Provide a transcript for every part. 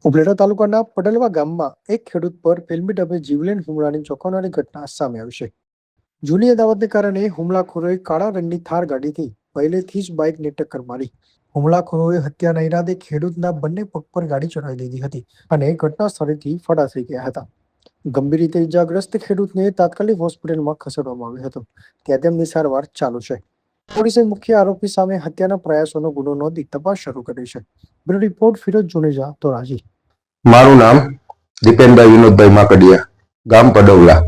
ઉપલેટા તાલુકાના પડલવા ગામમાં એક ખેડૂત પર ફિલ્મી ઢબે જીવલેણ હુમલાની ચોંકાવનારી ઘટના સામે આવી છે. જૂની અદાવતને કારણે હુમલાખોરોએ કાળા રંગની થાર ગાડીથી પહેલેથી જ બાઇકને ટક્કર મારી. હુમલાખોરોએ હત્યાના ઈરાદે ખેડૂતના બંને પગ પર ગાડી ચડાવી દીધી હતી અને ઘટના સ્થળેથી ફરાર થઈ ગયા હતા. ગંભીર રીતે ઇજાગ્રસ્ત ખેડૂતને તાત્કાલિક હોસ્પિટલમાં ખસેડવામાં આવ્યો હતો, ત્યાં તેમની સારવાર ચાલુ છે. પોલીસે મુખ્ય આરોપી સામે હત્યાના પ્રયાસોનો ગુનો નોંધી તપાસ શરૂ કરી છે. Bureau report Firoz Juneja, Dhoraji. મારું નામ દીપેનભાઈ વિનોદભાઈ માકડિયા, ગામ પડવલા.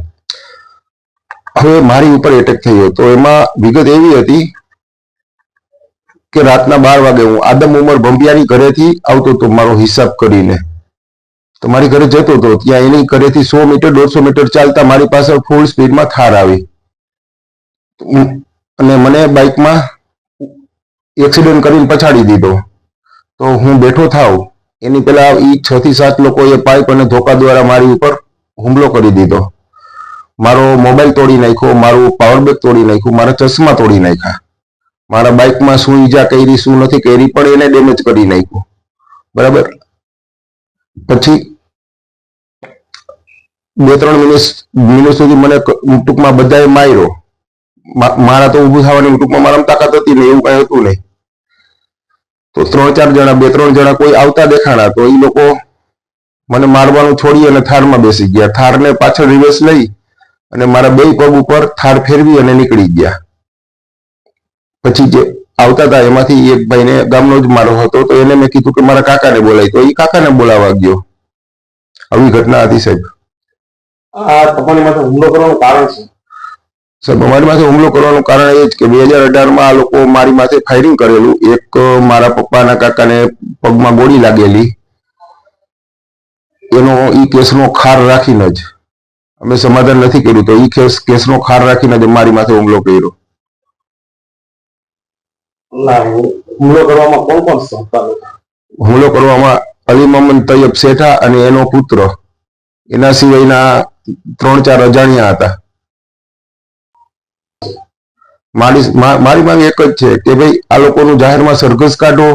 હવે મારી ઉપર એટેક થયો તો એમાં વિગત એવી હતી કે રાતના 12 વાગે હું આદમ ઉમર ભંભિયાની ઘરેથી આવતો હતો મારો હિસાબ કરીને. તો મારી ઘરે જતો હતો, ત્યાં એની ઘરેથી 100 મીટર 150 મીટર ચાલતા મારી પાસે ફૂલ સ્પીડમાં થાર આવી અને મને બાઇકમાં એક્સિડન્ટ કરીને પછાડી દીધો. તો હું બેઠો થાવ એની પેલા 6 થી 7 લોકોએ પાઇપ અને ધોકા દ્વારા મારી ઉપર હુમલો કરી દીધો. મારો મોબાઈલ તોડી નાખ્યો, મારું પાવર બેગ તોડી નાખ્યું, મારા ચશ્મા તોડી નાખ્યા. મારા બાઇકમાં શું ઈજા કરી શું નથી કરી પણ એને ડેમેજ કરી નાખ્યું. બરાબર. પછી 2-3 મિનિટ સુધી મને ટૂંકમાં બધાએ માર્યો. મારા તો ઊભું થવાની ટૂંકમાં મારામાં તાકાત હતી નહીં, એવું કઈ હતું નહીં. તો 3-4 જણા 2-3 જણા કોઈ આવતા દેખાણા તો એ લોકો મને મારવાનું છોડી અને થારમાં બેસી ગયા. થારને પાછળ રિવર્સ લઈ અને મારા બે પગ ઉપર થાર ફેરવી અને નીકળી ગયા. પછી જે આવતા હતા એમાંથી એક ભાઈને ગામનો જ મારો હતો, તો એને મેં કીધું કે મારા કાકાને બોલાય, તો એ કાકાને બોલાવવા ગયો. આવી ઘટના હતી સાહેબ. આ તમારી માથે હુમલો કરવાનું કારણ છે? સાહેબ, અમારી માથે હુમલો કરવાનું કારણ એ જ કે 2018માં આ લોકો મારી માથે ફાયરિંગ કરેલું. એક મારા પપ્પાના કાકાને પગમાં ગોળી લાગેલી, એનો ઈ કેસનો ખાર રાખીને જ અમે સમાધાન નથી કર્યું, તો ઈ કેસનો ખાર રાખીને જ મારી માથે હુમલો કર્યો. હુમલો કરવામાં કોણ કોણ હતા? હુમલો કરવામાં અલી મોહમ્મદ તૈયબ શેઠા અને એનો પુત્ર, એના સિવાયના 3-4 અજાણ્યા હતા. મારી માંગ એક જ છે કે ભાઈ આ લોકોનું જાહેરમાં સરઘસ કાઢો.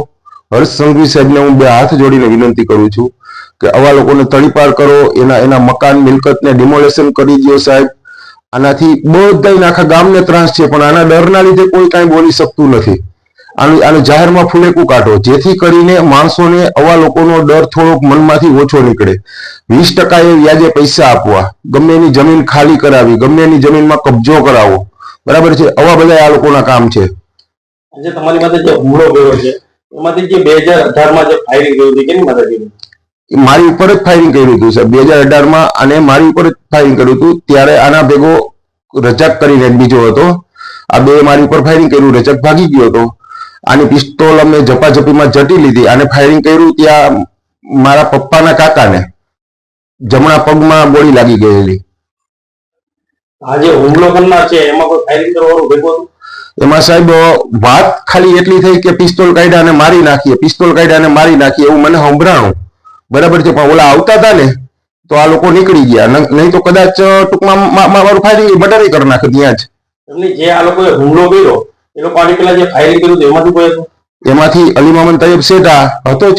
હર્ષ સંઘવી સાહેબને હું 2 હાથ જોડીને વિનંતી કરું છું કે આવા લોકોને તડીપાર કરો, એના મકાન મિલકતને ડિમોલેશન કરી દો સાહેબ. આનાથી બધા આખા ગામને ત્રાસ છે, પણ આના ડરના લીધે કોઈ કાંઈ બોલી શકતું નથી. આને જાહેરમાં ફૂલેકું કાઢો, જેથી કરીને માણસોને આવા લોકોનો ડર થોડોક મનમાંથી ઓછો નીકળે. 20% એ વ્યાજે પૈસા આપવા, ગમે એની જમીન ખાલી કરાવી, ગમે એની જમીનમાં કબજો કરાવો. બરાબર છે. આવા બધા આ લોકોના કામ છે. આજે તમારી માથે જે હુમલો કર્યો છે એમાંથી જે 2018માં જે ફાયરિંગ કર્યું હતું કેની માથે કર્યું? મારી ઉપર જ ફાયરિંગ કર્યું હતું સાહેબ. 2018માં અને મારી ઉપર જ ફાયરિંગ કર્યું હતું. ત્યારે આના ભેગો રજાક કરીને બીજો હતો. આ બે મારી ઉપર ફાયરિંગ કર્યું, રજાક ભાગી ગયો હતો. આની પિસ્તોલ અમે ઝપાઝપીમાં જટી લીધી. આને ફાયરિંગ કર્યું ત્યાં મારા પપ્પાના કાકાને જમણા પગમાં ગોળી લાગી ગયેલી. આ જે હુમલો કરનાર છે એમાં કોઈ ફાયરિંગ કરવાનું ભેગું હતું? એમાં સાહેબ વાત ખાલી એટલી થઈ કે પિસ્તોલ કાઢ્યા અને મારી નાખીએ, પિસ્તોલ કાઢ્યા અને મારી નાખીએ, એવું મને સંભળાણું. બરાબર છે. પણ ઓલા આવતા હતા ને તો આ લોકો નીકળી ગયા, નહીં તો કદાચ ટૂંકમાં મારું ફાયરિંગ મર્ડર કરી નાખે ત્યાં જ. એમની જે આ લોકોએ હુમલો કર્યો એ લોકો આની પેલા જે ફાયરિંગ કર્યું એમાંથી કોઈ હતું? એમાંથી અલી મોહમ્મદ તૈયબ શેઠા હતો જ.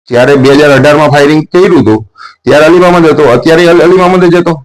જ્યારે 2018માં ફાયરિંગ કર્યું હતું ત્યારે અલી મોહમ્મદ હતો, અત્યારે અલી મોહમ્મદ જ હતો.